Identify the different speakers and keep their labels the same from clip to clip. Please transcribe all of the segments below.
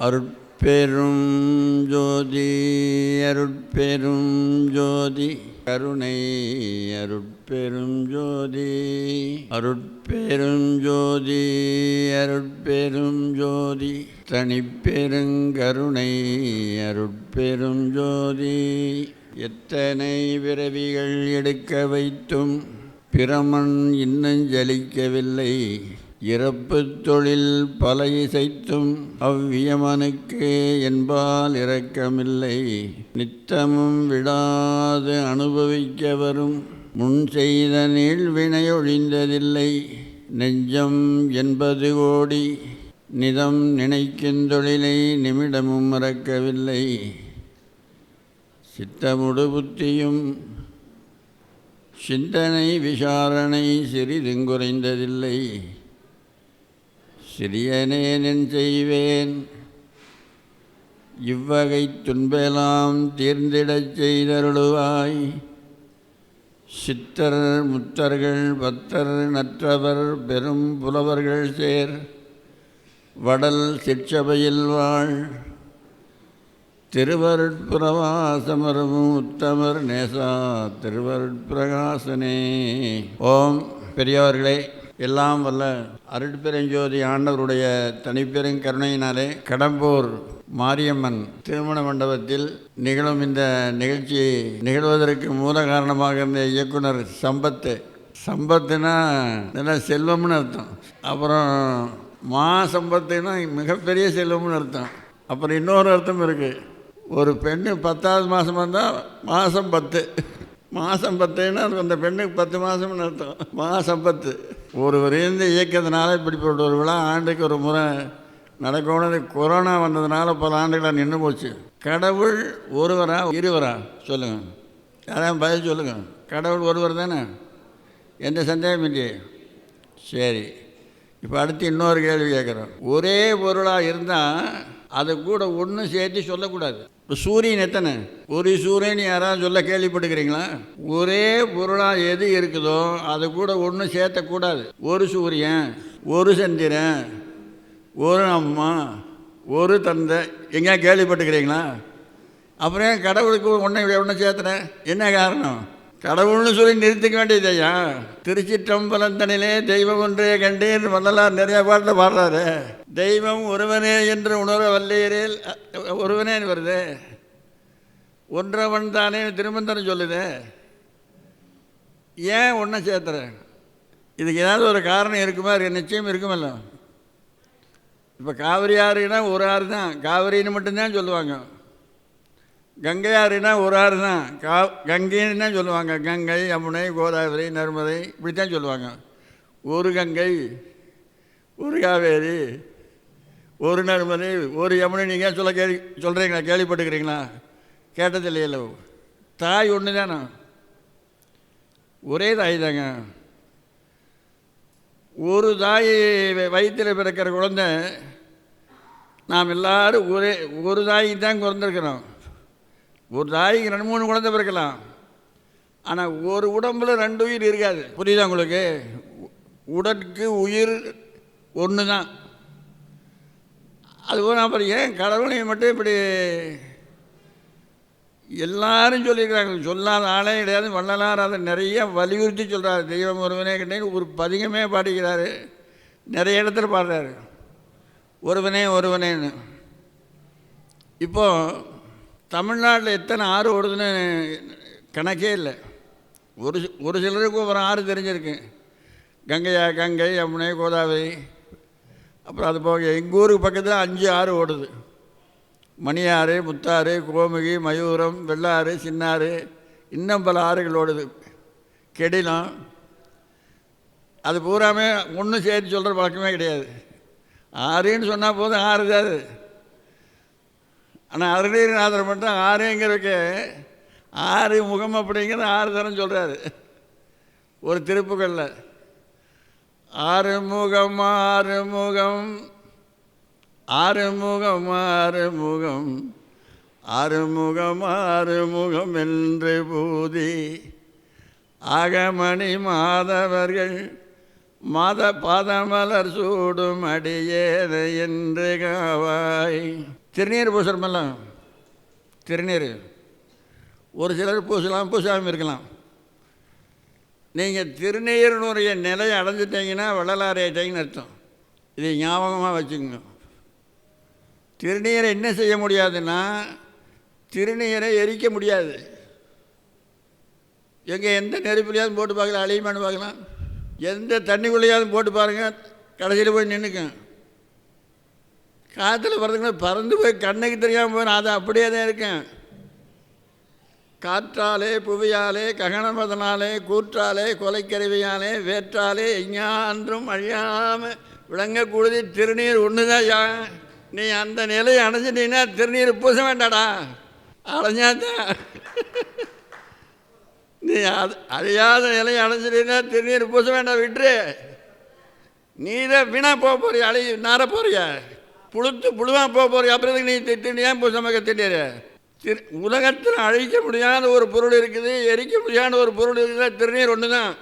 Speaker 1: அருட்பெரும் ஜோதி அருட்பெரும் ஜோதி கருணை அருட்பெரும் ஜோதி அருட்பெரும் ஜோதி அருட்பெரும் ஜோதி தனிப்பெருங்கருணை அருட்பெரும் ஜோதி. எத்தனை பிறவிகள் எடுக்க வைத்தும் பிரமன் இன்னும் ஜலிக்கவில்லை. இறப்பு தொழில் பல இசைத்தும் அவ்வியமனுக்கு என்பால் இரக்கமில்லை. நித்தமும் விடாது அனுபவிக்க வரும் முன் செய்த நீள்வினை ஒழிந்ததில்லை. நெஞ்சம் 80 கோடி நிதம் நினைக்கின்றொழிலை நிமிடமும் மறக்கவில்லை. சித்தமுடு புத்தியும் சிந்தனை விசாரணை சிறிதுங்குறைந்ததில்லை. சிறியனேன் செய்வேன் இவ்வகை துன்பெல்லாம் தீர்ந்திடச் செய்தருளுவாய். சித்தர் முத்தர்கள் பத்தர் நற்றவர் பெரும் புலவர்கள் சேர் வடல் சிற்சபையில் வாழ் திருவருட்பிரவாசமரமும் உத்தமர் நேசா திருவருட்பிரகாசனே. ஓம். பெரியவர்களே, எல்லாம் வல்ல அருட்பெருஞ்சோதி ஆண்டவருடைய தனிப்பெரும் கருணையினாலே கடம்பூர் மாரியம்மன் திருமண மண்டபத்தில் நிகழும் இந்த நிகழ்ச்சி நிகழ்வதற்கு மூல காரணமாக இருந்த இயக்குனர் சம்பத்துனா நல்லா செல்வம்னு அர்த்தம். அப்புறம் சம்பத்துனா மிகப்பெரிய செல்வம்னு அர்த்தம். அப்புறம் இன்னொரு அர்த்தம் இருக்குது. ஒரு பெண்ணு 10வது மாதம் வந்தால் மாதம் 10. மாதம் 10ன்னா அந்த பெண்ணுக்கு 10 மாதம்னு அர்த்தம். சம்பத்து ஒரு விரைந்து இயக்கத்தினால இப்படிப்பட்ட ஒரு விழா ஆண்டுக்கு ஒரு முறை நடக்கணும்னு கொரோனா வந்ததுனால பல ஆண்டுகளாக நின்று போச்சு. கடவுள் ஒருவரா இருவரா சொல்லுங்கள், யாராவது பதில் சொல்லுங்கள். கடவுள் ஒருவர் தானே, எந்த சந்தேகம் இல்லையே. சரி, இப்போ அடுத்து இன்னொரு கேள்வி கேட்குறோம். ஒரே பொருளாக இருந்தால் அதை கூட ஒன்றும் சேர்த்து சொல்லக்கூடாது. இப்போ சூரியன் எத்தனை? ஒரு சூரியன் யாராவது சொல்ல கேள்விப்பட்டுக்கிறீங்களா? ஒரே பொருளாக எது இருக்குதோ அதை கூட ஒன்றும் சேர்த்தக்கூடாது. ஒரு சூரியன், ஒரு சந்திரன், ஒரு அம்மா, ஒரு தந்தை, எங்கேயா கேள்விப்பட்டுக்கிறீங்களா? அப்புறம் கடவுளுக்கு ஒன்றும் சேர்த்துறேன், என்ன காரணம்? கடவுள்னு சொல்லி நிறுத்திக்க வேண்டியது ஐயா. திருச்சிற்றம்பலத்தனிலே தெய்வம் ஒன்றே கண்டேன் வள்ளலார் நிறைய பாட்டில் பாடுறாரு. தெய்வம் ஒருவனே என்று உணர வல்லையரில் ஒருவனே வருது. ஒன்றவன் தானே திருமந்திரம் சொல்லுது. ஏன் ஒன்றை சேர்த்துறேன்? இதுக்கு ஏதாவது ஒரு காரணம் இருக்குமா? நிச்சயம் இருக்குமல்ல. இப்போ காவிரி ஆறுனா ஒரு ஆறு தான், காவிரின்னு மட்டும்தான் சொல்லுவாங்க. கங்கை ஆறுனா ஒரு ஆறு தான், கங்கைன்னு தான் சொல்லுவாங்க. கங்கை, யமுனை, கோதாவரி, நர்மதை இப்படித்தான் சொல்லுவாங்க. ஒரு கங்கை, ஒரு காவேரி, ஒரு நர்மதை, ஒரு யமுனை நீங்கள் சொல்கிறீங்களா? கேள்விப்பட்டுக்கிறீங்களா? கேட்டதில்லையில. தாய் ஒன்று தானே, ஒரே தாய் தாங்க. ஒரு தாய் வயிற்றில் பிறக்கிற குழந்தை நாம் எல்லோரும் ஒரு தாய்க்கு தான் பிறந்திருக்கிறோம். ஒரு தாய்க்கு 2-3 குழந்தை பிறக்கலாம். ஆனால் ஒரு உடம்பில் 2 உயிர் இருக்காது. புரியுதா உங்களுக்கு? உடலுக்கு உயிர் ஒன்று தான். அதுபோல் அப்புறம் ஏன் கடவுளை மட்டும் இப்படி எல்லாரும் சொல்லியிருக்கிறாங்க? சொல்லாத ஆளே கிடையாது. வள்ளலார் அதை நிறைய வலியுறுத்தி சொல்கிறார். தெய்வம் ஒருவனே கண்டேன் ஒரு பதிகமே பாடிக்கிறாரு, நிறைய இடத்துல பாடுறாரு, ஒருவனே ஒருவனேன்னு. இப்போது தமிழ்நாட்டில் எத்தனை ஆறு ஓடுதுன்னு கணக்கே இல்லை. ஒரு சிலருக்கு ஒரு ஆறு தெரிஞ்சிருக்கு. கங்கை, யமுனை, கோதாவரி. அப்புறம் அது போக எங்கள் ஊருக்கு பக்கத்தில் 5 ஆறு ஓடுது. மணியாறு, முத்தாறு, கோமுகி, மயூரம், வெள்ளாறு, சின்னாறு, இன்னும் பல ஆறுகள் ஓடுது. கெடிலம். அது பூராமே ஒன்றும் சேர்த்து சொல்கிற பழக்கமே கிடையாது. ஆறுன்னு சொன்னால் போதும், ஆறு தான் அது. ஆனால் அருணகிரிநாதர் மட்டும் ஆறுங்கிறதுக்கு 6 முகம் அப்படிங்கிற 6 தரம் சொல்கிறாரு ஒரு திருப்புகளில். 6 முகம் 6 முகம் 6 முகம் 6 முகம் 6 முகம் 6 முகம் என்று பூதி ஆகமணி மாதவர்கள் பாதமலர் சூடும் அடியேத என்று காவாய். திருநீர் பூசுறமெல்லாம் திருநீர் ஒரு சிலர் பூசலாம், பூசாமல் இருக்கலாம். நீங்கள் திருநீரினுடைய நிலையை அடைஞ்சிட்டிங்கன்னா வள்ளலாரேட்டைன்னு அர்த்தம். இதை ஞாபகமாக வச்சுக்கோங்க. திருநீரை என்ன செய்ய முடியாதுன்னா, திருநீரை எரிக்க முடியாது. எங்கே எந்த நெருப்புலையாவது போட்டு பார்க்கலாம், அழியுமான்னு பார்க்கலாம். எந்த தண்ணிக்குள்ளேயாவது போட்டு பாருங்கள், கடைசியில் போய் நின்றுக்கும். காற்றுல பறந்துக்கணும், பறந்து போய் கண்ணுக்கு தெரியாமல் போய் அது அப்படியே தான் இருக்கேன். காற்றாலே புவியாலே ககனமதனாலே கூற்றாலே கொலைக்கருவியாலே வேற்றாலே எஞ்ஞான்றும் அழியாமல் விளங்கக்கூடியது திருநீர் ஒன்று தான். நீ அந்த நிலையை அணைஞ்சிட்டீங்கன்னா திருநீர் பூச வேண்டாடா, அடைஞ்சாதான். நீ அழியாத நிலையை அடைஞ்சிட்டீங்கன்னா திருநீர் பூச வேண்டாம், விட்டுரு. நீ தான் வீணாக போக போறிய, நார போறிய, புழுவாக போக போறிய. அப்புறம் நீ திட்டு ஏன் பூசமாக திட்டீர்? உலகத்தில் அழிக்க முடியாத ஒரு பொருள் இருக்குது, எரிக்க முடியாத ஒரு பொருள் இருக்குது, திருநீர் ஒன்று தான்.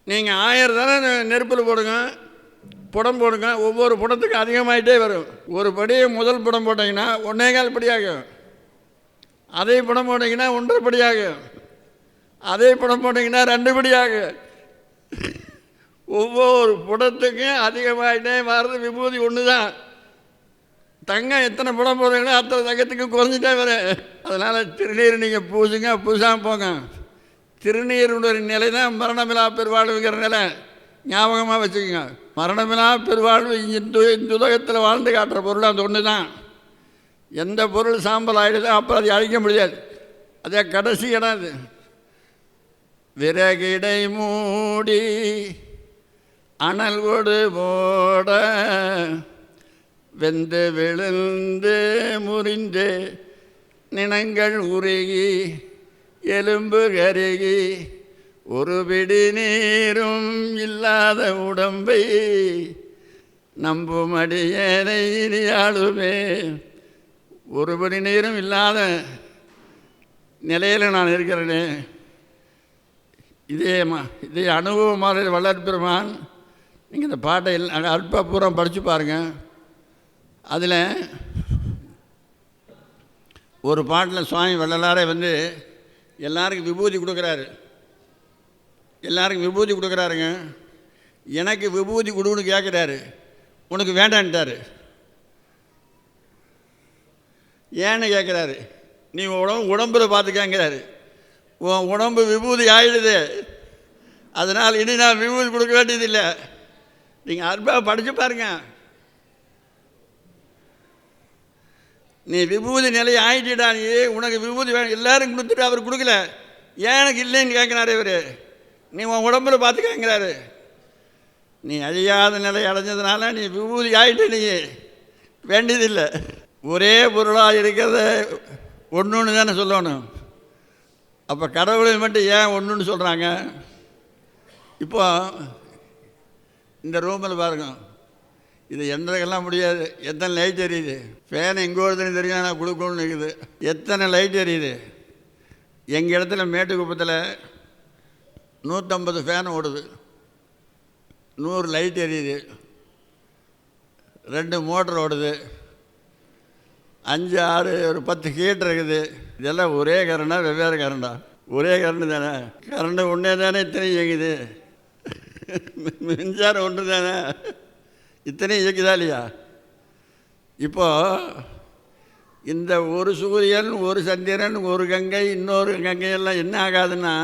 Speaker 1: நீங்கள் 1000 தானே நெருப்பில் போடுங்க, புடம் போடுங்க, ஒவ்வொரு புடத்துக்கும் அதிகமாகிட்டே வரும். ஒரு படியை முதல் புடம் போட்டிங்கன்னா 1.25 படி ஆகும். அதே புடம் போட்டிங்கன்னா 1.5 படி ஆகும். அதே புடம் போட்டிங்கன்னா 2 படி ஆகும். ஒவ்வொரு புடத்துக்கும் அதிகமாகிட்டே வர்றது விபூதி ஒன்று தான். தங்கம் எத்தனை புடம் போடுறீங்களோ அத்தனை தங்கத்துக்கும் குறைஞ்சிட்டே வரும். அதனால் திருநீர் நீங்கள் பூசுங்க, பூசாமல் போங்க. திருநீருடைய நிலை தான் மரணமில்லா பெருவாழ்வுங்கிற நிலை. ஞாபகமாக வச்சுக்கோங்க. மரணமில்லா பெருவாழ்வு இந்த உலகத்தில் வாழ்ந்து காட்டுற பொருள் அந்த ஒன்று தான். எந்த பொருள் சாம்பல் ஆகிடுதோ அப்புறம் அதை அழிக்க முடியாது. அதே கடைசி இடம் அது. விறகிடை மூடி அனல் கொடு போட வெந்து விழுந்து முறிந்து நினங்கள் உருகி எலும்பு கருகி ஒரு பிடி நீரும் இல்லாத உடம்பை நம்பும் அடியேனை ஆளுமே. ஒரு படி நீரும் இல்லாத நிலையில் நான் இருக்கிறேனே. இதே அனுபவமாக வளர்ப்பெருமான். நீங்கள் இந்த பாட்டை அல்ப பூரம் படித்து பாருங்கள். அதில் ஒரு பாட்டில் சுவாமி வள்ளலாரே எல்லாருக்கும் விபூதி கொடுக்குறாரு. எல்லாருக்கும் விபூதி கொடுக்குறாருங்க. எனக்கு விபூதி கொடுன்னு கேட்குறாரு. உனக்கு வேண்டான்ட்டார். ஏன்னு கேட்குறாரு. நீ உடம்பில் பார்த்துக்கங்கிறாரு. உன் உடம்பு விபூதி ஆகிடுது, அதனால் இனி நான் விபூதி கொடுக்க வேண்டியதில்லை. நீங்கள் அற்புதமாக படித்து பாருங்க. நீ விபூதி நிலை ஆகிட்டா, நீ உனக்கு விபூதி வேணும் எல்லோரும் கொடுத்துட்டு அவர் கொடுக்கல, ஏன் எனக்கு இல்லைன்னு கேட்குறாரு இவர். நீ உன் உடம்புல பார்த்துக்கங்கிறாரு. நீ அழியாத நிலை அடைஞ்சதுனால நீ விபூதி ஆகிட்டு நீ வேண்டியதில்லை. ஒரே பொருளாக இருக்கிறத ஒன்றுன்னு தானே சொல்லணும். அப்போ கடவுளை மட்டும் ஏன் ஒன்றுன்னு சொல்கிறாங்க? இப்போ இந்த ரூமில் பாருங்க, இது எந்தக்கெல்லாம் முடியாது. எத்தனை லைட் எரியுது. ஃபேன் எங்கே வருதுன்னு தெரியும், ஆனால் கொடுக்கணும்னு இருக்குது. எத்தனை லைட் எரியுது. எங்கள் இடத்துல மேட்டுக்குப்பத்தில் 150 ஃபேன் ஓடுது, 100 லைட் எரியுது, 2 மோட்டர் ஓடுது, 5, 6, ஒரு 10 ஹீட்டர் இருக்குது. இதெல்லாம் ஒரே கரண்டா வெவ்வேறு கரண்டா? ஒரே கரண்டு தானே. கரண்டு ஒன்றே தானே இத்தனை இயங்குது. மின்சாரம் ஒன்று தானே இத்தனை இயக்குதா இல்லையா? இப்போது இந்த ஒரு சூரியன், ஒரு சந்திரன், ஒரு கங்கை, இன்னொரு கங்கையெல்லாம் என்ன ஆகாதுன்னா,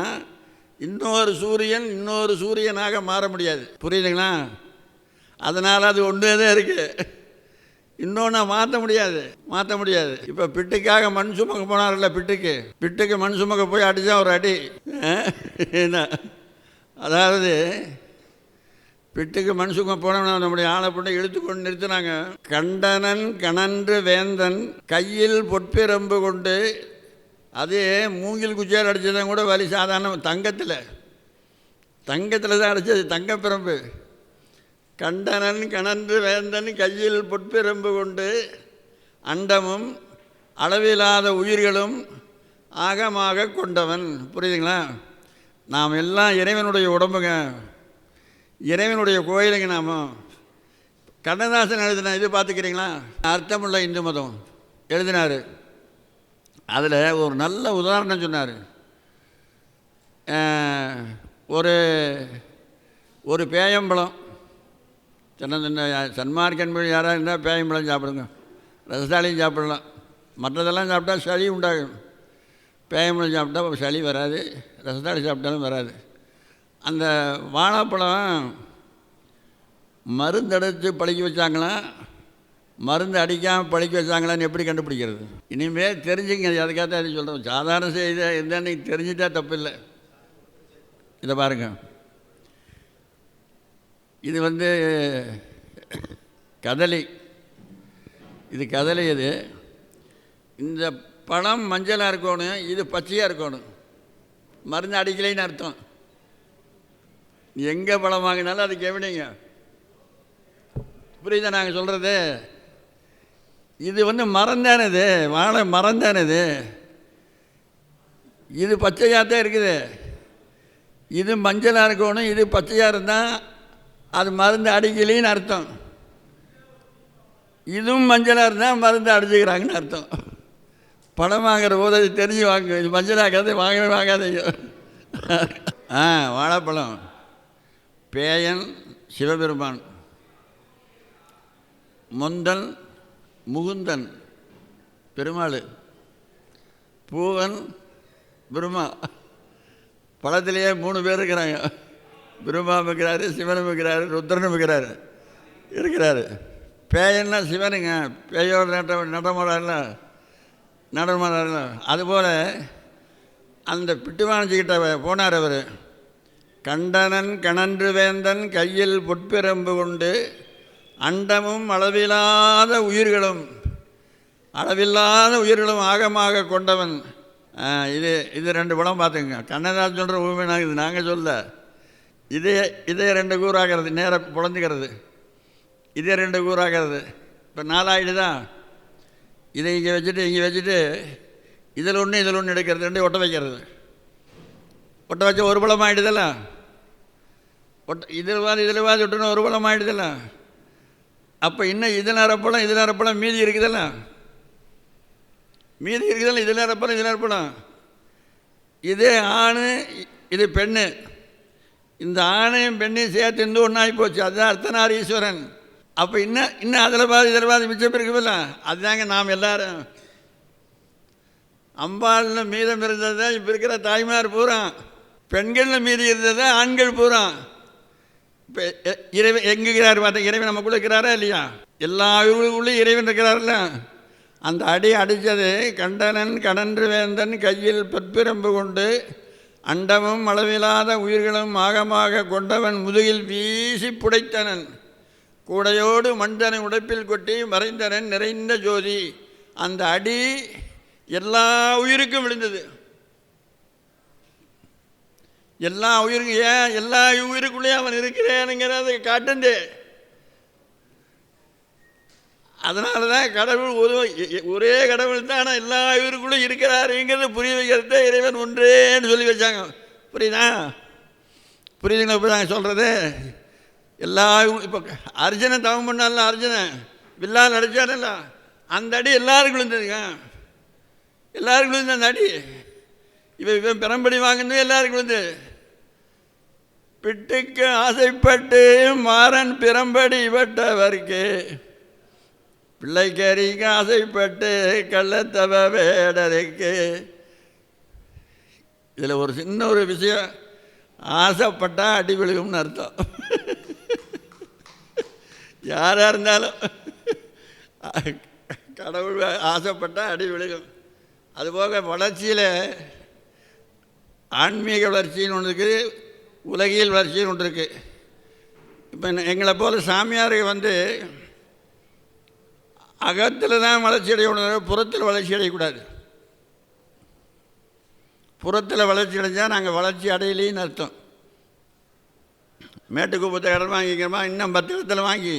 Speaker 1: இன்னொரு சூரியன் இன்னொரு சூரியனாக மாற முடியாது. புரியுதுங்களா? அதனால் அது ஒன்றே தான் இருக்குது. இன்னொன்று மாற்ற முடியாது. இப்போ பிட்டுக்காக மண் சுமக்க போனார்ல, பிட்டுக்கு மண் சுமக்க போய் அடித்தா ஒரு அடி. அதாவது பிட்டுக்கு மண் சுமக்க போனோம்னா நம்முடைய ஆளை போட்டு இழுத்து கொண்டு நிறுத்தினாங்க. கண்டனன் கணன்று வேந்தன் கையில் பொற்பிரம்பு கொண்டு, அதே மூங்கில் குச்சியால் அடித்ததான் கூட வலி. சாதாரண தங்கத்தில் தான் அடித்தது, தங்கப்பிரம்பு. கண்டனன் கணன்று வேந்தன் கையில் பொற்பிரம்பு கொண்டு அண்டமும் அளவில்லாத உயிர்களும் ஆகமாக கொண்டவன். புரியுதுங்களா? நாம் எல்லாம் இறைவனுடைய உடம்புங்க. இறைவனுடைய கோயிலுங்க. நாம கண்ணதாசன் எழுதின இது பார்த்துக்கிறீங்களா, அர்த்தமுள்ள இந்து மதம் எழுதினார். அதில் ஒரு நல்ல உதாரணம் சொன்னார். ஒரு பேயம்பழம், சன்மார்க்கன் மொழி யாராக இருந்தால் பேயம்பழம் சாப்பிடுங்க, ரசதாளியும் சாப்பிடலாம். மற்றதெல்லாம் சாப்பிட்டா சளி உண்டாகும். பேயம்பழம் சாப்பிட்டா சளி வராது, ரசதாளி சாப்பிட்டாலும் வராது. அந்த வாழைப்பழம் மருந்தடித்து பழுக்க வச்சாங்களா, மருந்து அடிக்காமல் பழுக்க வச்சாங்களான்னு எப்படி கண்டுபிடிக்கிறது? இனிமேல் தெரிஞ்சுங்க. அதுக்காக தான் சொல்கிறோம். சாதாரண செய்தி இருந்தால் நீங்கள் தெரிஞ்சுட்டா தப்பு இல்லை. இதை பாருங்கள், இது கதலி. இது கதலி. இது இந்த பழம் மஞ்சளாக இருக்கணும், இது பச்சையாக இருக்கணும். மருந்து அடிக்கலைன்னு அர்த்தம். எங்கே பழம் வாங்கினாலும் அது கவனிங்க. புரியுதா நாங்கள் சொல்கிறது? இது மரம் தானே, இது வாழை மரம் தானே. இது பச்சையாக தான் இருக்குது. இது மஞ்சளாக இருக்கணும், இது பச்சையாக இருந்தால் அது மருந்து அடிக்கலின்னு அர்த்தம். இதுவும் மஞ்சளாக இருந்தால் மருந்து அடிச்சுக்கிறாங்கன்னு அர்த்தம். பழம் வாங்குற போது அது தெரிஞ்சு வாங்க. இது மஞ்சளாகாது, வாங்கவே வாங்காதீங்க. வாழைப்பழம். பேயன் சிவபெருமான், முந்தன் முகுந்தன் பெருமாள், பூவன் பிரம்மா. பழத்திலேயே 3 பேர் இருக்கிறாங்க. பிரம்மாவும் இருக்கிறாரு, சிவனும் இருக்கிறாரு, ருத்ரனும் இருக்கிறாரு. பேயன்னா சிவனுங்க. பேயோட நடமாடல. அதுபோல் அந்த பிட்டுவானஞ்சிக்கிட்ட போனார் அவர். கண்டனன் கணன்று வேந்தன் கையில் பொற்பிரம்பு கொண்டு அண்டமும் அளவில்லாத உயிர்களும் ஆகமாக கொண்டவன். இது 2 படம் பார்த்துங்க. கண்ணதாசன் சொல்கிற உண்மை, இது நாங்கள் சொல்ல. இதே 2 கூறாகிறது, நேராக புலந்துக்கிறது. இதே 2 கூறாகிறது. இப்போ 4 ஆகிடுதா? இதை இங்கே வச்சுட்டு இதில் ஒன்று எடுக்கிறது, 2 ஒட்ட வைக்கிறது. ஒட்ட வச்சா ஒரு பழம் ஆகிடுதல்ல. இதில் விட்டுனா ஒரு பழம் ஆகிடுதல்ல. அப்போ இன்னும் இதில் அரைப்பழம் மீதி இருக்குதல்ல. இதில் அரைப்பழம். இதே ஆண், இது பெண்ணு. இந்த ஆணையும் பெண்ணையும் சேர்த்து ஒன்றாகி போச்சு. அதுதான் அர்த்தநாரீஸ்வரன். அப்போ இன்னும் அதில் பாதி மிச்சம் இருக்குல்ல. அதுதாங்க நாம் எல்லாரும். அம்பாளில் மீதம் இருந்தது இப்போ இருக்கிற தாய்மார் பூரா. பெண்களில் மீதி இருந்தது ஆண்கள் பூரா. இப்போ இறைவன் எங்குகிறார் பார்த்தா, இறைவன் நமக்குள்ளே இருக்கிறாரா இல்லையா? எல்லா உயிர்களுக்குள்ளேயும் இறைவன் இருக்கிறார்ல. அந்த அடித்தது கண்டனன் கடன்று வேந்தன் கையில் பொற்பிரம்பு கொண்டு அண்டமும் அளவில்லாத உயிர்களும் ஆகமாக கொண்டவன் முதுகில் வீசி புடைத்தனன் கூடையோடு மண்டனை உடைப்பில் கொட்டி மறைந்தனன் நிறைந்த ஜோதி. அந்த அடி எல்லா உயிருக்கும் விழுந்தது. எல்லா உயிருக்கும். ஏன் எல்லா உயிருக்குள்ளேயே அவன் இருக்கிறேனுங்கிறத காட்டுண்டு. அதனால தான் கடவுள் ஒரே கடவுள் தான், ஆனால் எல்லா உயிருக்குள்ளே இருக்கிறாருங்கிறத புரிய வைக்கிறத இறைவன் ஒன்றேன்னு சொல்லி வச்சாங்க. புரியுதுங்களா? இப்போ நாங்கள் சொல்கிறது எல்லா இப்போ அர்ஜுனன் தவம் பண்ணால, அர்ஜுனன் வில்லால் அடித்தானல்ல, அந்த அடி எல்லாருக்கும் விழுந்ததுங்க. எல்லாருக்கும் விழுந்த அந்த அடி. இவன் பெரம்படி வாங்கினது எல்லாருக்கும் விழுந்து. பிட்டுக்கு ஆசைப்பட்டு மாறன் பிரம்படி பட்டவர்க்கு பிள்ளைக்கறிக்கு ஆசைப்பட்டு கள்ளத்தவ வேடருக்கு. இதில் ஒரு சின்ன ஒரு விஷயம், ஆசைப்பட்டா அடி விழுகும்னு அர்த்தம். யாராக இருந்தாலும் கடவுள் ஆசைப்பட்டால் அடி விழுகும். அதுபோக வளர்ச்சியில் ஆன்மீக வளர்ச்சின்னு ஒன்று இருக்குது, உலகியல் வளர்ச்சின்னு ஒன்று இருக்குது. இப்போ எங்களை போல் சாமியாருக்கு அகத்தில் தான் வளர்ச்சி அடையணும், புறத்தில் வளர்ச்சி அடையக்கூடாது. புறத்தில் வளர்ச்சி அடைஞ்சால் நாங்கள் வளர்ச்சி அடையலின்னு அர்த்தம். மேட்டுக்குப்பத்தை இடம் வாங்கிக்கிறோமா, இன்னும் 10 இடத்துல வாங்கி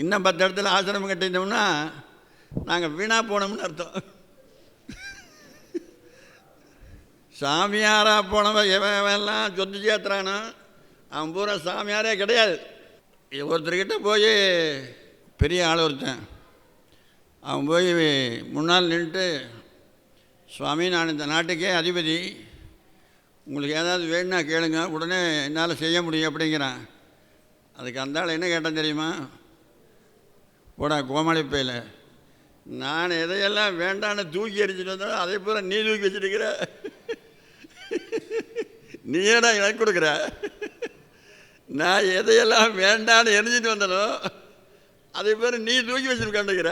Speaker 1: இன்னும் 10 இடத்துல ஆசிரமம் கட்டிட்டோம்னா நாங்கள் வீணாக போனோம்னு அர்த்தம். சாமியாராக போனவன் எவெல்லாம் சொத்து சேர்த்துறானோ அவன் பூரா சாமியாரே கிடையாது. ஒருத்தர்கிட்ட போய் பெரிய ஆள் ஒருத்தன் அவன் போய் முன்னால் நின்றுட்டு, சுவாமி நான் இந்த நாட்டுக்கே அதிபதி, உங்களுக்கு ஏதாவது வேணும்னா கேளுங்க, உடனே என்னால் செய்ய முடியும் அப்படிங்கிறான். அதுக்கு அந்த ஆள் என்ன கேட்டான் தெரியுமா? போடா கோமாளிப்பையில், நான் எதையெல்லாம் வேண்டான்னு தூக்கி எறிஞ்சிட்டு வந்தாலும் அதே பூரா நீ தூக்கி வச்சுருக்கிற, நீ ஏடா எனக்கு கொடுக்குற? நான் எதையெல்லாம் வேண்டான்னு எரிஞ்சிட்டு வந்தாலும் அதே பேர் நீ தூக்கி வச்சுருக்காண்டுக்கிற,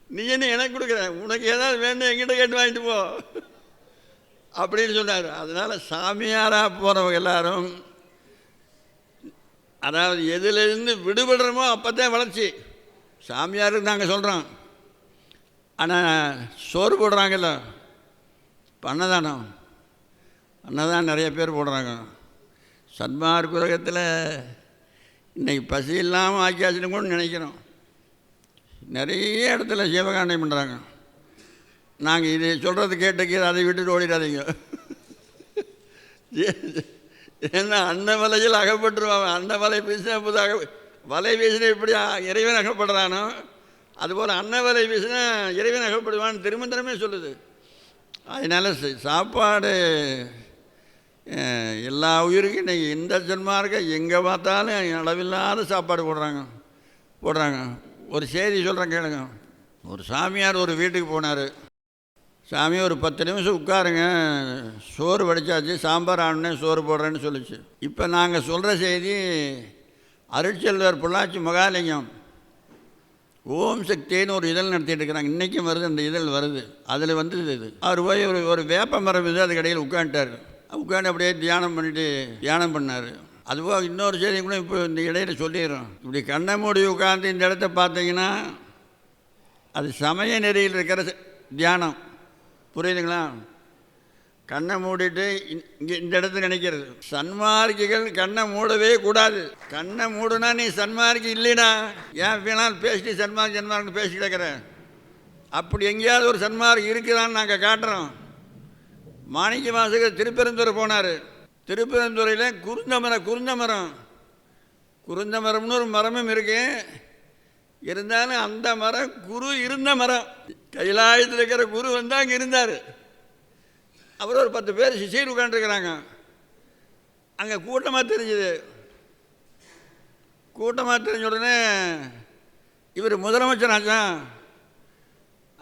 Speaker 1: நீ என்ன எனக்கு கொடுக்குற? உனக்கு ஏதாவது வேணும் என்கிட்ட கேட்டு வாங்கிட்டு போ அப்படின்னு சொன்னார். அதனால் சாமியாராக போகிறவங்க எல்லாரும், அதாவது எதுலேருந்து விடுபடுறோமோ அப்போ தான் வளர்ச்சி. சாமியாருக்கு நாங்கள் சொல்கிறோம், ஆனால் சோறு போடுறாங்கல்ல, இப்போ அன்னதானம் நிறைய பேர் போடுறாங்க. சன்மார்க்க உலகத்தில் இன்றைக்கி பசி இல்லாமல் ஆக்கியாச்சுன்னு கூட நினைக்கிறோம். நிறைய இடத்துல ஜீவகாண்டம் பண்ணுறாங்க. நாங்கள் இதை சொல்கிறது கேட்டுக்கு அதை விட்டுட்டு ஓடிடாதீங்க. ஏன்னா அன்ன வலையில் அகப்பட்டுருவாங்க. அன்ன வலை வீசினா வலை வீசினா எப்படி இறைவன் அகப்படுறானோ அதுபோல் அன்ன வலை வீசினா இறைவன் அகப்படுவான்னு திருமந்திரமே சொல்லுது. அதனால் சாப்பாடு எல்லா உயிருக்கும் இன்றைக்கி இந்த ஜன்மார்க்க எங்கே பார்த்தாலும் அளவில்லாத சாப்பாடு போடுறாங்க. ஒரு செய்தி சொல்கிறேன் கேளுங்க. ஒரு சாமியார் ஒரு வீட்டுக்கு போனார். சாமி ஒரு 10 நிமிஷம் உட்காருங்க, சோறு வடித்தாச்சு, சாம்பார் ஆனே சோறு போடுறேன்னு சொல்லிச்சு. இப்போ நாங்கள் சொல்கிற செய்தி அருட்செல்வர் பொள்ளாச்சி மகாலிங்கம் ஓம் சக்தின்னு ஒரு இதழ் நடத்திட்டு இருக்கிறாங்க. இன்றைக்கும் வருது, அந்த இதழ் வருது. அதில் வந்து இது அவர் போய் ஒரு வேப்ப மரம் இது அதுக்கு இடையில் உட்காந்துட்டார். உட்காந்து அப்படியே தியானம் பண்ணார். அதுபோக இன்னொரு செய்தி கூட இப்போ இந்த இடையில சொல்லிடுறோம். இப்படி கண்ணை மூடி உட்காந்து இந்த இடத்த பார்த்தீங்கன்னா அது சமய நெறியில் இருக்கிற தியானம். புரியுதுங்களா? கண்ணை மூடிட்டு இங்கே இந்த இடத்துல நினைக்கிறது. சன்மார்க்கிகள் கண்ணை மூடவே கூடாது. கண்ணை மூடுனா நீ சன்மார்க்கி இல்லைனா, ஏன் வேணாலும் பேசிட்டு சன்மார்க்கு பேசி கிடக்கிற. அப்படி எங்கேயாவது ஒரு சன்மார்க்கு இருக்குதான்னு நாங்கள் காட்டுறோம். மாணிக்க வாசகர் திருப்பெருந்துறை போனார். திருப்பெருந்துறையில் குருந்த மரம்னு ஒரு மரமும் இருக்கு. இருந்தாலும் அந்த மரம் குரு இருந்த மரம். கைலாயத்தில் இருக்கிற குரு வந்து அங்கே இருந்தார். அவர் ஒரு 10 பேர் சிஷியர் உட்காந்துருக்கிறாங்க. அங்கே கூட்டமாக தெரிஞ்சுது. கூட்டமாக தெரிஞ்ச உடனே இவர் முதலமைச்சர் ஆச்சான்.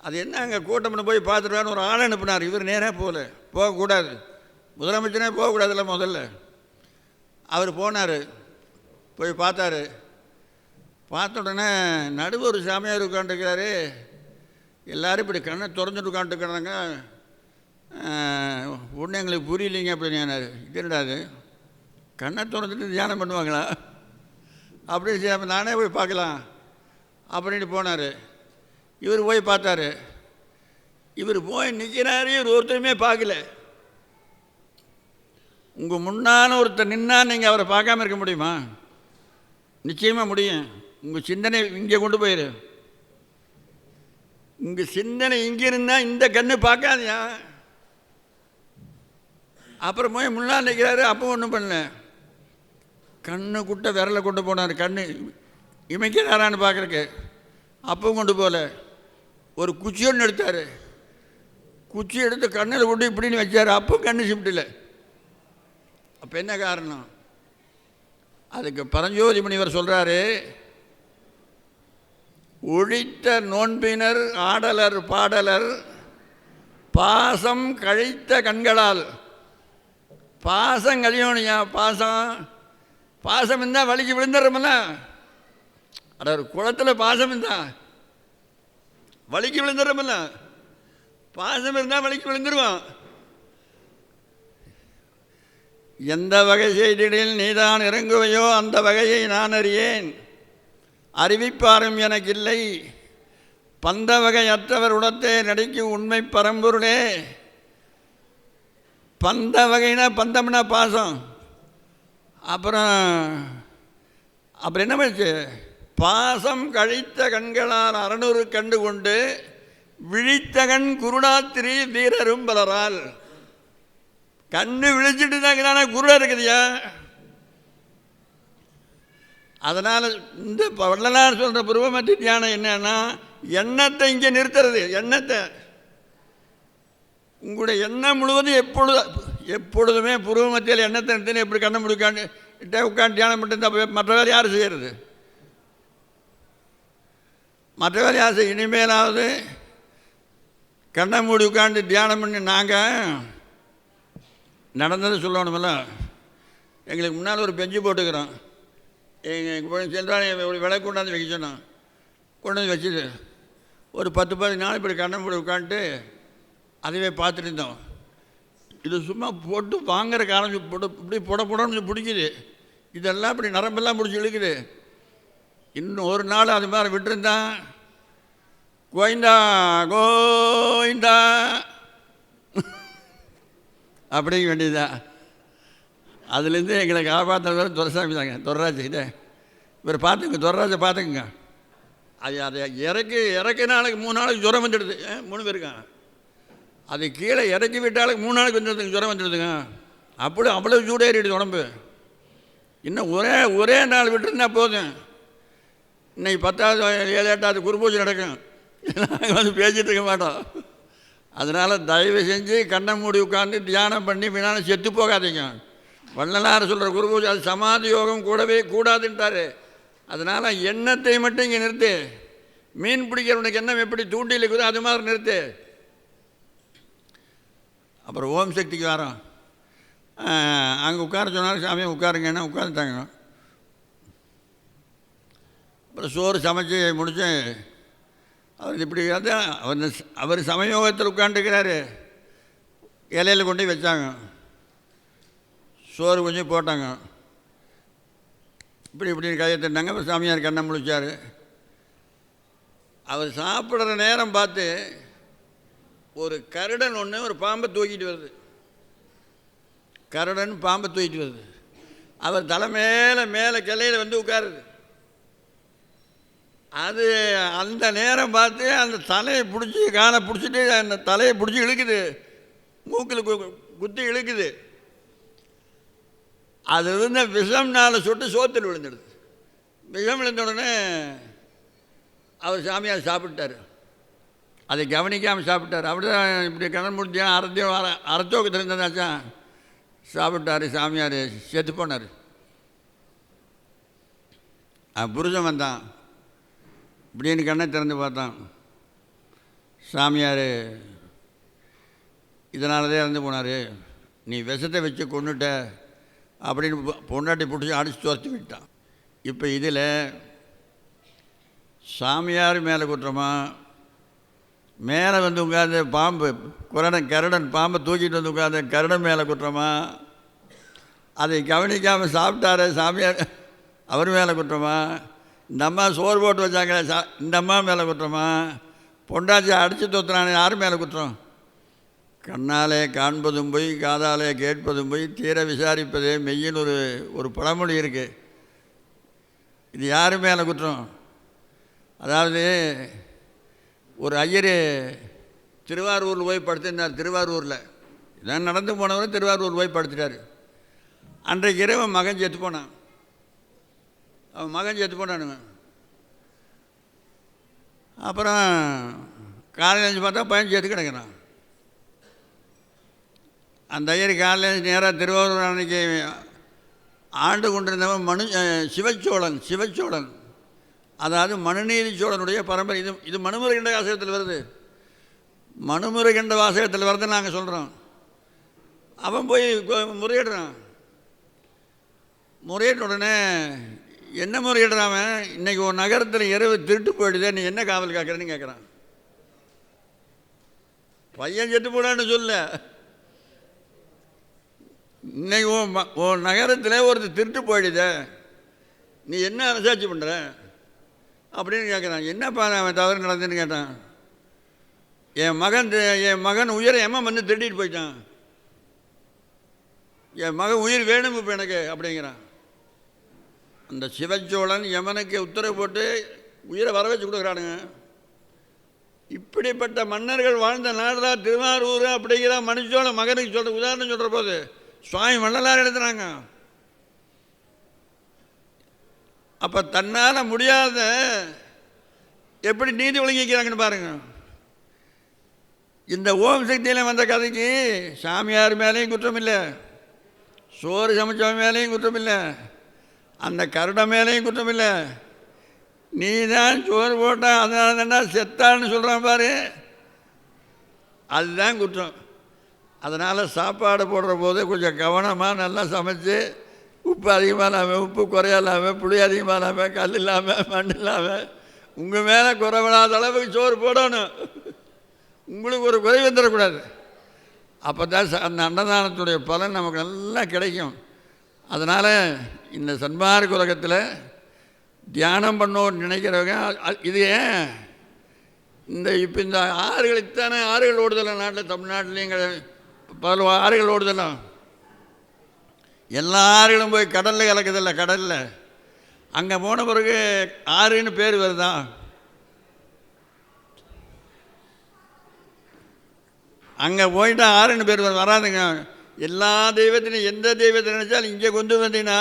Speaker 1: அது என்ன அங்கே கூட்டம்னு போய் பார்த்துருவான்னு ஒரு ஆள் அனுப்பினார். இவர் நேராக போகக்கூடாது, முதலமைச்சரே போகக்கூடாதுல்ல. முதல்ல அவர் போனார், போய் பார்த்தாரு. பார்த்த உடனே நடுவு ஒரு சாமியார் உட்காந்துருக்கிறாரு. எல்லோரும் இப்படி கண்ணை திறந்துட்டு உட்காந்துருக்கிறாங்க. ஒன்றும் எங்களுக்கு புரியலைங்க அப்படின்னு. இது என்னடாது, கண்ணை திறந்துட்டு தியானம் பண்ணுவாங்களா அப்படின்னு நானே போய் பார்க்கலாம் அப்படின்ட்டு போனார். இவர் போய் பார்த்தாரு. இவர் போய் நிற்கிறாரு. இவர் ஒருத்தருமே பார்க்கல. உங்கள் முன்னால் ஒருத்தர் நின்னா நீங்கள் அவரை பார்க்காம இருக்க முடியுமா? நிச்சயமாக முடியும். உங்கள் சிந்தனை இங்கே கொண்டு போயிரு. உங்கள் சிந்தனை இங்கே இருந்தால் இந்த கண்ணு பார்க்காதியா. அப்புறம் போய் முன்னால் நிற்கிறாரு. அப்போ ஒன்றும் பண்ணல. கண்ணு குட்ட விரலை கொண்டு போனார். கண்ணு இமைக்கிறாரான்னு பார்க்குறக்கு. அப்பவும் கொண்டு போகல. ஒரு குச்சி ஒன்று எடுத்தார். குச்சி எடுத்து கண்ணில் கொண்டு இப்படின்னு வச்சார். அப்போ கண்ணு சிமிட்டில். அப்போ என்ன காரணம்? அதுக்கு பரஞ்சோதி முனிவர் சொல்கிறாரு, ஒழித்த நோன்பினர் ஆடலர் பாடலர் பாசம் கழித்த கண்களால். பாசம் கழியணுயா. பாசம் இருந்தால் வலிக்கு விழுந்துடுறோம்ல. அட ஒரு குளத்தில் பாசம் இருந்தால் வலிக்கு விழுந்துடுறோம்ல. பாசம் இருந்தால் வலிக்கு விழுந்துருவான். எந்த வகை செய்திகளில் நீதான் இறங்குவையோ அந்த வகையை நான் அறியேன், அறிவிப்பாரும் எனக்கில்லை. பந்த வகையற்றவர் உடத்தே நடிக்கும் உண்மை பரம்பொருளே. பந்த வகைனா பந்தம்னா பாசம். அப்புறம் என்ன போச்சு? பாசம் கழித்த கண்களால் 600 கண்டு கொண்டு விழித்தகன் குருடாத்திரி வீரரும் பலரால். கண்ணு விழிச்சிட்டு தாங்கிறான குருடா இருக்குதுயா. அதனால் இந்த வள்ளலார் சொல்கிற புருவமத்தி தியானம் என்னன்னா, எண்ணத்தை இங்கே நிறுத்துறது. எண்ணத்தை உங்களுடைய எண்ணம் முழுவதும் எப்பொழுதுமே புருவமத்தியில் எண்ணத்தை நிறுத்தினு எப்படி கண்ண முடிக்காண்டு உட்காந்து தியானம் பண்ணிட்டு மற்ற வேலை யார் செய்கிறது? மற்ற வேலை யார் செய்ய? இனிமேலாவது கண்ணை மூடி உட்காந்து தியானம் பண்ணி நாங்கள் நடந்ததை சொல்லணுமில்ல. எங்களுக்கு முன்னால் ஒரு பெஞ்சு போட்டுக்கிறோம். எங்கள் சென்றால் ஒரு விலை கொண்டாந்து வைக்க சொன்னோம். கொண்டு வந்து வச்சுது ஒரு 10-15 நாள் இப்படி கண்ணை மூடி உட்காந்துட்டு அதுவே பார்த்துட்டு இருந்தோம். இது சும்மா போட்டு வாங்குற காலம் போட்டு இப்படி புடன்னு பிடிக்குது. இதெல்லாம் இப்படி நரம்பெல்லாம் பிடிச்சி இழுக்குது. இன்னும் ஒரு நாள் அது மாதிரி விட்டுருந்தான், கோயிந்தா கோயிந்தா அப்படிங்க வேண்டியதுதான். அதுலேருந்து எங்களை காப்பாற்றுறது துரைசாமி தாங்க. துரைராஜ் இதே இவர் பார்த்துங்க, துரைராஜை பார்த்துக்குங்க. அதை இறக்க நாளைக்கு 3 நாளைக்கு ஜுரம் வந்துடுது. 3 பேருக்கான். அது கீழே இறக்கி விட்டாலுக்கு 3 நாளைக்கு வந்துடுதுங்க, ஜுரம் வந்துடுதுங்க. அவ்வளோ சூடேறிடுது உடம்பு. இன்னும் ஒரே நாள் விட்டுருந்தா போதும். இன்னைக்கு 10வது 7 8வது குருபூஜை நடக்கும். நாங்கள் வந்து பேசிகிட்டு இருக்க மாட்டோம். அதனால் தயவு செஞ்சு கண்ணை மூடி உட்காந்து தியானம் பண்ணி பின்னால் செத்து போகாதீங்க. வள்ளலார் சொல்கிற குருபூஜை அது சமாதி யோகம் கூடவே கூடாதுன்ட்டார். அதனால் எண்ணத்தை மட்டும் இங்கே நிறுத்து. மீன் பிடிக்கிறவனுக்கு எண்ணம் எப்படி தூண்டில் இருக்குதோ அது மாதிரி நிறுத்து. அப்புறம் ஓம் சக்திக்கு வரோம். அங்கே உட்கார சொன்னாலும் சாமியை உட்காருங்கன்னா உட்காந்துட்டாங்க. அப்புறம் சோறு சமைச்சு முடிச்சு அவர் இப்படி அவர் சமயோகத்தில் உட்காந்துருக்கிறாரு. இலையில் கொண்டு வச்சாங்க. சோறு கொஞ்சம் போட்டாங்க. இப்படின்னு கையை தட்டினாங்க. அப்புறம் சாமியார் கண்ணை முழிச்சார். அவர் சாப்பிட்ற நேரம் பார்த்து ஒரு கருடன் ஒன்று ஒரு பாம்பை தூக்கிட்டு வருது. கருடன் பாம்பை தூக்கிட்டு வருது. அவர் தலை மேலே கிளையில் வந்து உட்காருது. அது அந்த நேரம் பார்த்து அந்த தலையை பிடிச்சி காலை பிடிச்சிட்டு அந்த தலையை பிடிச்சி இழுக்குது. மூக்கில் குத்தி இழுக்குது. அது இருந்த விஷம் 4 சொட்டு சோத்தில் விழுந்துடுது. விஷம் விழுந்த உடனே அவர் சாமியார் சாப்பிட்டார். அதை கவனிக்காமல் சாப்பிட்டார். அப்படி தான் இப்படி கடன் முடிஞ்சா அரைச்சோக்கத்தில் இருந்ததாச்சா சாப்பிட்டார். சாமியார் செத்து போனார். புருஷன் வந்தான். இப்படின்னு கண்ணை திறந்து பார்த்தான். சாமியார் இதனாலதான் இறந்து போனார். நீ விஷத்தை வச்சு கொண்டுட்ட அப்படின்னு பொண்டாட்டி பிடிச்சி அடித்து துரத்தி விட்டான். இப்போ இதில் சாமியார் மேலே குற்றமா, மேலே வந்து உட்காந்து பாம்பு கருடன் பாம்பை தூக்கிட்டு வந்து உட்காந்து கருடன் மேலே குற்றமா, அதை கவனிக்காமல் சாப்பிட்டார சாமியார் அவர் மேலே குற்றமா, இந்த அம்மா சோறு போட்டு வச்சாங்க இந்த அம்மா மேலே குற்றமா, பொண்டாச்சி அடித்து தோத்துறானே யார் மேலே குற்றம்? கண்ணாலே காண்பதும் போய் காதாலே கேட்பதும் போய் தீர விசாரிப்பதே மெய்யின் ஒரு பழமொழி இருக்குது. இது யார் மேலே குற்றம்? அதாவது ஒரு ஐயர் திருவாரூரில் போய் படுத்திருந்தார். திருவாரூரில் இதான் நடந்து போனவர் திருவாரூர் போய் படுத்துட்டார். அன்றைக்கு இரவு மகன் செத்து போனான். அவன் மகன் செத்து போனானுங்க. அப்புறம் காலையில் எழுந்து பார்த்தா பையன் செத்து கிடக்கிறான். அந்த ஐயர் காலையில் நேராக திருவாரூர் அன்னைக்கு ஆண்டு கொண்டிருந்தவன் சிவச்சோழன், அதாவது மனுநீதி சோழனுடைய பரம்பரை. இது மனுமுறைகண்ட வாசகத்தில் வருது. மனுமுறைகண்ட வாசகத்தில் வருதுன்னு நாங்கள் சொல்கிறோம். அவன் போய் முறையிடுறான். முறையிட்ட உடனே என்ன முறையிடுறான்? இன்றைக்கி ஒரு நகரத்தில் இரவு திருட்டு போயிடுதே, நீ என்ன காவல் காக்கிறேன்னு கேட்குறான். பையன் செத்து போடான்னு சொல்ல, இன்னைக்கு உன் நகரத்தில் ஒருத்தர் திருட்டு போயிடுத, நீ என்ன அரசாட்சி பண்ணுற அப்படின்னு கேட்குறான். என்னப்பா அவன் தவறு நடந்துன்னு கேட்டான். என் மகன் உயிரை எம்மன் வந்து திருடிட்டு போயிட்டான். என் மகன் உயிர் வேணும் இப்போ எனக்கு அப்படிங்கிறான். அந்த சிவச்சோழன் யமனுக்கு உத்தரவு போட்டு உயிரை வர வச்சு கொடுக்குறானுங்க. இப்படிப்பட்ட மன்னர்கள் வாழ்ந்த நாடு தான் திருவாரூர் அப்படிங்கிற மனுஷோட மகனுக்கு சொல்கிற உதாரணம் சொல்கிற போது சுவாமி வள்ளலார் எழுதுனாங்க. அப்போ தன்னால் முடியாத எப்படி நீதி வழங்கிக்கிறாங்கன்னு பாருங்கள். இந்த ஓம் சக்தியில் வந்த கதைக்கு சாமியார் மேலேயும் குற்றம் இல்லை, சோறு சமைச்சவன் மேலேயும் குற்றம் இல்லை, அந்த கருடம் மேலேயும் குற்றம் இல்லை. நீ தான் சோறு போட்டா அதனால தானே செத்தான்னு சொல்கிறான் பாரு, அதுதான் குற்றம். அதனால் சாப்பாடு போடுற போது கொஞ்சம் கவனமாக நல்லா சமைச்சு, உப்பு அதிகமாக இல்லாமல், உப்பு குறையலாமல், புளி அதிகமாக இல்லாமல், கல் இல்லாமல், மண் இல்லாமல், உங்கள் மேலே குறைவில்லாத அளவுக்கு சோறு போடணும். உங்களுக்கு ஒரு குறை வந்துடக்கூடாது. அப்போ தான் அந்த அன்னதானத்துடைய பலன் நமக்கு நல்லா கிடைக்கும். அதனால் இந்த சன்மார்க்க உலகத்தில் தியானம் பண்ணோன்னு நினைக்கிறவங்க இது ஏன் இந்த இப்போ இந்த ஆறுகள் இத்தனை ஆறுகள் ஓடுதலாம் நாட்டில், தமிழ்நாட்டிலையும் பல ஆறுகள் ஓடுதலாம். எல்லா ஆறுகளும் போய் கடலில் கலக்குதில்ல. கடலில் அங்கே போன பிறகு ஆறுன்னு பேர் வருதான். அங்கே போயிட்டா ஆறுன்னு பேர் வராதுங்க. எல்லா தெய்வத்திலையும் எந்த தெய்வத்தை நினச்சாலும் இங்கே கொண்டு வந்தீங்கன்னா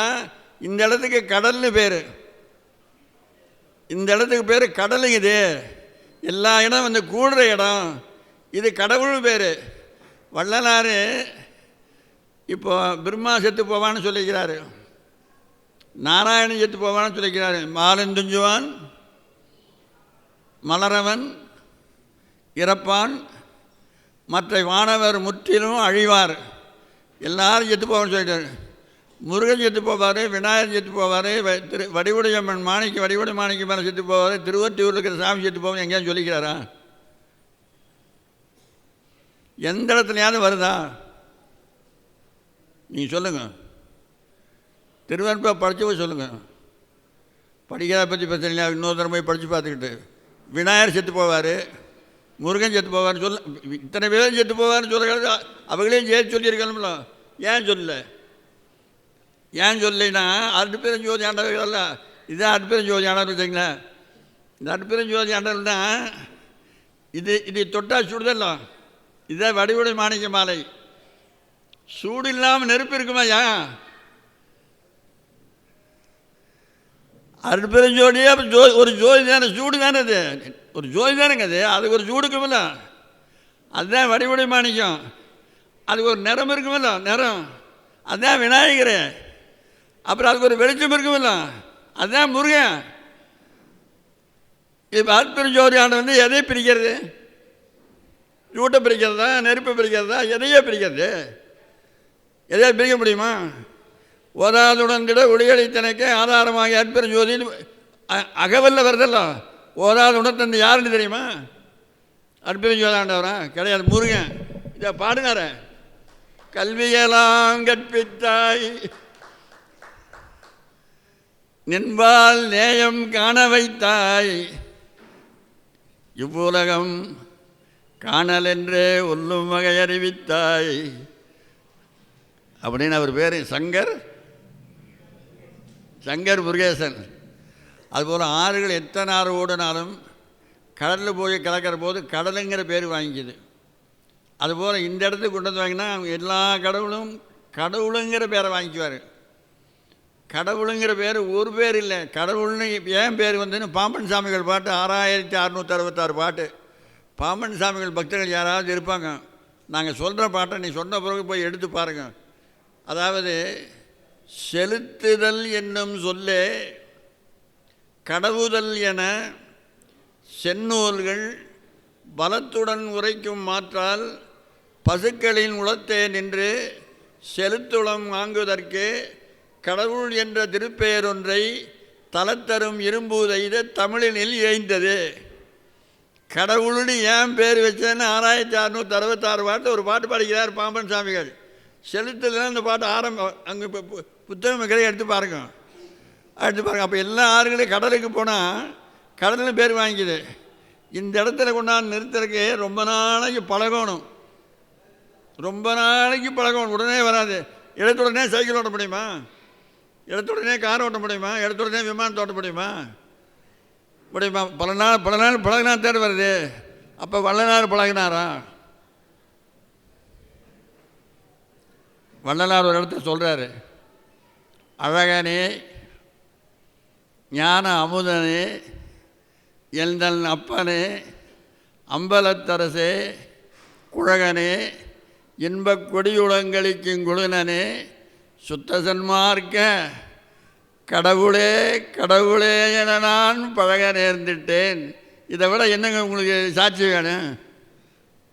Speaker 1: இந்த இடத்துக்கு கடல்னு பேர். இந்த இடத்துக்கு பேர் கடலுங்க. இது எல்லா இடம் வந்து கூடுற இடம், இது கடவுள் பேர். வள்ளலார் இப்போ பிரம்மா செத்து போவான்னு சொல்லிக்கிறாரு, நாராயணன் செத்து போவான்னு சொல்லிக்கிறாரு. மாலந்துஞ்சுவான் மலரவன் இறப்பான், மற்ற வானவர் முற்றிலும் அழிவார். எல்லாரும் செத்து போவான்னு சொல்லிட்டார். முருகன் செத்து போவார், விநாயகர் செத்து போவார், வடிவுடையம்மன் வடிவுடை மாணிக்க மேலே செத்து போவார், திருவொற்றியூரில் இருக்கிற சாமி செத்து போவார். எங்கேயாவது சொல்லிக்கிறாரா? எந்த இடத்துலையாவது வருதா? நீங்கள் சொல்லுங்கள். திருவெண்பா படித்து போய் சொல்லுங்கள். படிக்கிறத பற்றி பிரச்சனை இன்னொரு தடவை போய் படித்து பார்த்துக்கிட்டு, விநாயகர் செத்து போவார், முருகன் செத்து போவார்னு சொல்ல, இத்தனை பேரும் செத்து போவார்னு சொல்ல அவங்களையும் சேர்த்து சொல்லியிருக்கணும்ல. ஏன் சொல்லலை? ஏன் சொல்லலைன்னா அடுப்பெருஞ்சோதி ஆண்டவர்கள் அல்ல, இதுதான் அடுப்பெருஞ்சோதி ஆண்டவர் வச்சிங்களேன். இந்த அடுப்பெருஞ்சோதி ஆண்டவர் தான் இது தொட்டா சுடுதல்ல. இதுதான் வடிவுடை மாணிக்க மாலை. சூடு இல்லாமல் நெருப்பு இருக்குமா? ஏன் அடுப்பெருஞ்சோதியே ஒரு ஜோதி தானே, சூடு தானே, அது ஒரு ஜோதி தானேங்க. அதுக்கு ஒரு சூடு இருக்குமில்ல, அதுதான் வடிவுடை மாணிக்கம். அதுக்கு ஒரு நிறம் இருக்குமில்ல, நிறம், அதுதான் விநாயகர். அப்புறம் அதுக்கு ஒரு வெளிச்சம் இருக்குமில்ல, அதுதான் முருகன். இப்போ அடுப்பெருஞ்சோதி ஆண்டு வந்து எதை பிரிக்கிறது? சூட்டை பிரிக்கிறதா, நெருப்பை பிரிக்கிறதா, எதையே பிரிக்கிறது? எதையே பிரிக்க முடியுமா? ஓதாதுடன் ஒளியளித்தனைக்கு ஆதாரமாக அடுப்பெருஞ்சோதின்னு அகவல்ல வருதல்ல. ஓதாது உணர்த்தந்து யாருன்னு தெரியுமா? அடுப்பெருஞ்சோதி ஆண்டவரா? கிடையாது, முருகன். இதை பாடுனார, கல்வியெல்லாம் கற்பித்தாய் நின்பால் நேயம் காண வைத்தாய், இவ்வுலகம் காணல் என்றே ஒல்லும் வகை அறிவித்தாய் அப்படின்னு அவர் பேர் சங்கர் முருகேசன். அதுபோல் ஆறுகள் எத்தனை ஆறு ஓடினாலும் கடலில் போய் கலக்கிற போது கடலுங்கிற பேர் வாங்கிக்குது. அதுபோல் இந்த இடத்துக்கு கொண்டு வந்து வாங்கினா எல்லா கடவுளுங்கிற பேரை வாங்கிக்குவார். கடவுளுங்கிற பேர் ஒரு பேர் இல்லை, கடவுள்னு ஏன் பேர் வந்துன்னு பாம்பன் சாமிகள் பாட்டு 6666 பாட்டு. பாம்பன் சாமிகள் பக்தர்கள் யாராவது இருப்பாங்க, நாங்கள் சொல்கிற பாட்டை நீ சொன்ன பிறகு போய் எடுத்து பாருங்கள். அதாவது செலுத்துதல் என்னும் சொல்லே கடவுதல் என செந்நூல்கள் பலத்துடன் உரைக்கும் மாற்றால் பசுக்களின் உளத்தே நின்று செலுத்துளம் வாங்குவதற்கே கடவுள் என்ற திருப்பெயரொன்றை தலத்தரும் இரும்பூதைத தமிழினில் இழைந்தது. கடவுள்னு ஏன் பேர் வச்சேன்னு 6666 பாட்டு ஒரு பாட்டு பாடிக்கிறார் பாம்பன் சாமிகள். செலுத்துதான் அந்த பாட்டு அங்கே இப்போ புத்தகம் எடுத்து பாருங்க. அப்போ எல்லா ஆறுகளையும் கடலுக்கு போனால் கடலில் பேர் வாங்கிக்குது. இந்த இடத்துல கொண்டாந்து நிறுத்துறதுக்கு ரொம்ப நாளைக்கு பழகணும், உடனே வராது. இடத்துடனே சைக்கிள் ஓட்ட முடியுமா? இடத்துடனே கார் ஓட்ட முடியுமா? இடத்துடனே விமானத்தை ஓட்ட முடியுமா? பல நாள் பழகினா தேடி வருது. அப்போ வள்ளலார் பழகினாரா? வள்ளலார் ஒரு இடத்த சொல்கிறாரு, அழகனே ஞான அமுதனே எந்தன் அப்பனே அம்பலத்தரசே குழகனே இன்பக் கொடியுளங்களிக்கும் குழுனனே சுத்த சன்மார்க்க கடவுளே கடவுளே என நான் பழக நேர்ந்துட்டேன். இதை விட என்னங்க உங்களுக்கு சாட்சி வேணும்?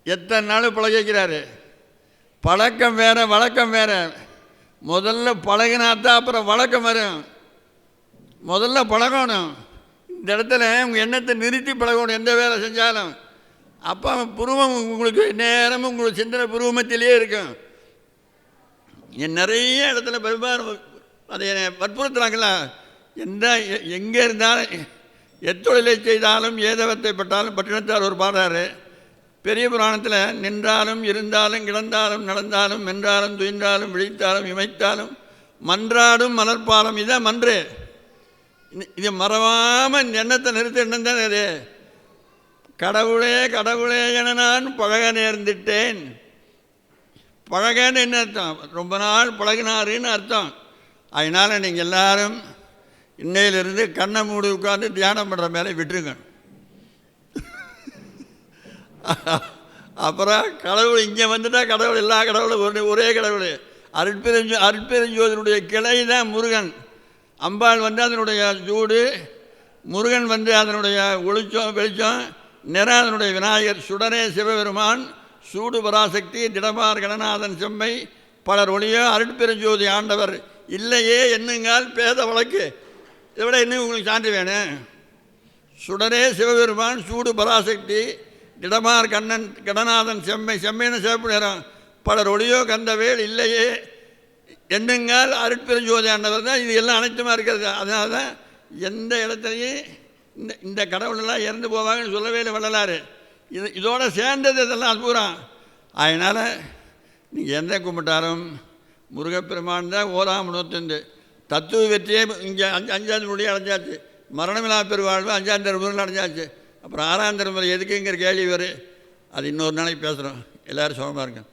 Speaker 1: எத்தனை நாள் பழகிக்கிறாரு. பழக்கம் வேறு வழக்கம் வேறு. முதல்ல பழகினாத்தான் அப்புறம் வழக்கம் வரும். முதல்ல பழகணும். இந்த இடத்துல உங்கள் எண்ணத்தை நிறுத்தி பழகணும். எந்த வேலை செஞ்சாலும் அப்போ புருவம் உங்களுக்கு நேரமும் உங்களுக்கு சிந்தனை புருவமத்திலே இருக்கும். என் நிறைய இடத்துல பெரும்பாலும் அதை வற்புறுத்துறாங்களா, எங்கே இருந்தாலும் எத்தொழிலை செய்தாலும் ஏதவத்தை பட்டாலும் பட்டினத்தார் ஒரு பாடுறாரு பெரிய புராணத்தில். நின்றாலும் இருந்தாலும் கிடந்தாலும் நடந்தாலும் மென்றாலும் துயின்றாலும் விழித்தாலும் இமைத்தாலும் மன்றாடும் மலர்பாலம். இதான் மன்று. இதை மறவாமல் எண்ணத்தை நிறுத்த எண்ணம் தானே அது. கடவுளே கடவுளே என நான் பழக நேர்ந்துட்டேன். பழகன்னு என்ன அர்த்தம்? ரொம்ப நாள் பழகினாருன்னு அர்த்தம். அதனால் நீங்கள் எல்லாரும் இன்னையிலிருந்து கண்ணை மூடி உட்காந்து தியானம் பண்ணுற மேலே விட்டுருங்க. அப்புறம் கடவுள் இங்கே வந்துட்டால் கடவுள் எல்லா கடவுளும் ஒரே கடவுள். அருட்பெருஞ்சோதினுடைய கிளை தான் முருகன். அம்பாள் வந்து அதனுடைய சூடு, முருகன் வந்து அதனுடைய ஒளிச்சம் வெளிச்சம், நிறம் அதனுடைய விநாயகர், சுடரே சிவபெருமான், சூடு பராசக்தி, திடமார் கணநாதன் செம்மை, பலர் ஒளியோ அருட்பெருஞ்சோதி ஆண்டவர் இல்லையே என்னங்கால் பேத வழக்கு. இதை விட இன்னும் உங்களுக்கு சான்று வேணும். சுடரே சிவபெருமான், சூடு பராசக்தி, திடமார் கணநாதன் செம்மை, செம்மைன்னு சிவப்பு நிறம், பலர் ஒளியோ கந்தவேல் இல்லையே என்னங்கால் அருட்பெருஞ்சோதி ஆண்டவர் தான். இது எல்லாம் அனைத்துமா இருக்கிறது. அதனால தான் எந்த இடத்துலையும் இந்த கடவுளெல்லாம் இறந்து போவாங்கன்னு சொல்லவே இல்லை வள்ளலார். இதோட சேர்ந்தது இதெல்லாம் அற்புதம். அதனால் நீங்கள் எந்த கும்பிட்டாலும் முருகப்பெருமான் தான். 1 தத்துவ வெற்றியே இங்கே 5ஆம் முறையே அடைஞ்சாச்சு. மரணமில்லா பெருவாழ்வு 5ஆம் தலைமுறையில் அடைஞ்சாச்சு. அப்புறம் 6ஆம் தலைமுறை எதுக்குங்கிற கேள்வி வரும். அது இன்னொரு நாளைக்கு பேசுகிறோம். எல்லோரும் சுகமாக இருங்க.